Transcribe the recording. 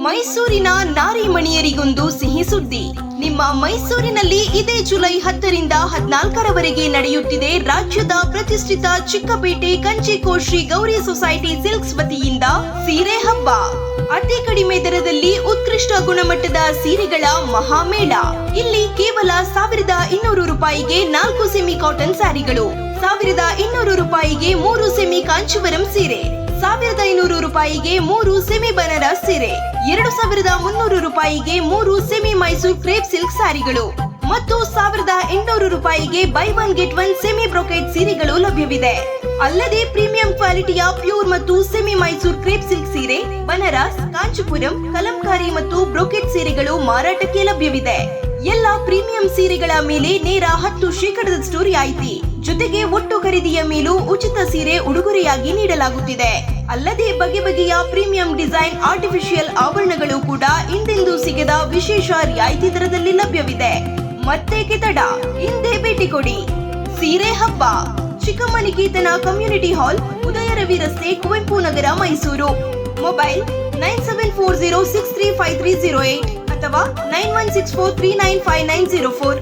ಮೈಸೂರಿನ ನಾರಿಮಣಿಯರಿಗೊಂದು ಸಿಹಿ ಸುದ್ದಿ. ನಿಮ್ಮ ಮೈಸೂರಿನಲ್ಲಿ ಇದೇ ಜುಲೈ 10ರಿಂದ 14ರವರೆಗೆ ನಡೆಯುತ್ತಿದೆ ರಾಜ್ಯದ ಪ್ರತಿಷ್ಠಿತ ಚಿಕ್ಕಪೇಟೆ ಕಂಚಿಕೋಶ್ರೀ ಗೌರಿ ಸೊಸೈಟಿ ಸಿಲ್ಕ್ಸ್ ವತಿಯಿಂದ ಸೀರೆ ಹಬ್ಬ. ಅತಿ ಕಡಿಮೆ ದರದಲ್ಲಿ ಉತ್ಕೃಷ್ಟ ಗುಣಮಟ್ಟದ ಸೀರೆಗಳ ಮಹಾಮೇಳ. ಇಲ್ಲಿ ಕೇವಲ 1200 ರೂಪಾಯಿಗೆ 4 ಸೆಮಿ ಕಾಟನ್ ಸ್ಯಾರಿಗಳು, 1200 ರೂಪಾಯಿಗೆ 3 ಸೆಮಿ ಕಾಂಚೀವರಂ ಸೀರೆ, 1500 ರೂಪಾಯಿಗೆ 3 ಸೆಮಿ ಬನಾರಸ್ ಸೀರೆ, 2300 ರೂಪಾಯಿಗೆ 3 ಸೆಮಿ ಮೈಸೂರು ಕ್ರೇಪ್ ಸಿಲ್ಕ್ ಸ್ಯಾರಿಗಳು ಮತ್ತು 1800 ರೂಪಾಯಿಗೆ by one get one semi brocade ಸೀರೆಗಳು ಲಭ್ಯವಿದೆ. ಅಲ್ಲದೆ ಪ್ರೀಮಿಯಂ ಕ್ವಾಲಿಟಿಯ ಪ್ಯೂರ್ ಮತ್ತು ಸೆಮಿ ಮೈಸೂರು ಕ್ರೇಪ್ ಸಿಲ್ಕ್ ಸೀರೆ, ಬನಾರಸ್, ಕಾಂಚೀಪುರಂ, ಕಲಂಕಾರಿ ಮತ್ತು ಬ್ರೊಕೆಟ್ ಸೀರೆಗಳು ಮಾರಾಟಕ್ಕೆ ಲಭ್ಯವಿದೆ. ಎಲ್ಲ ಪ್ರೀಮಿಯಂ ಸೀರೆಗಳ ಮೇಲೆ ನೇರ 10% ರಿಯಾಯಿತಿ, ಜೊತೆಗೆ ಒಟ್ಟು ಖರೀದಿಯ ಮೇಲೂ ಉಚಿತ ಸೀರೆ ಉಡುಗೊರೆಯಾಗಿ ನೀಡಲಾಗುತ್ತಿದೆ. ಅಲ್ಲದೆ ಬಗೆ ಬಗೆಯ ಪ್ರೀಮಿಯಂ ಡಿಸೈನ್ ಆರ್ಟಿಫಿಷಿಯಲ್ ಆಭರಣಗಳು ಕೂಡ ಹಿಂದೆಂದೂ ಸಿಗದ ವಿಶೇಷ ರಿಯಾಯಿತಿ ದರದಲ್ಲಿ ಲಭ್ಯವಿದೆ. ಮತ್ತೇಕೆ ತಡ, ಹಿಂದೆ ಭೇಟಿ ಕೊಡಿ. ಸೀರೆ ಹಬ್ಬ, ಚಿಕ್ಕಮ್ಮನಿಕೇತನ ಕಮ್ಯುನಿಟಿ ಹಾಲ್, ಉದಯರವಿ ರಸ್ತೆ, ಕುವೆಂಪು ನಗರ, ಮೈಸೂರು. ಮೊಬೈಲ್ 9740635308 ಅಥವಾ 9164395904.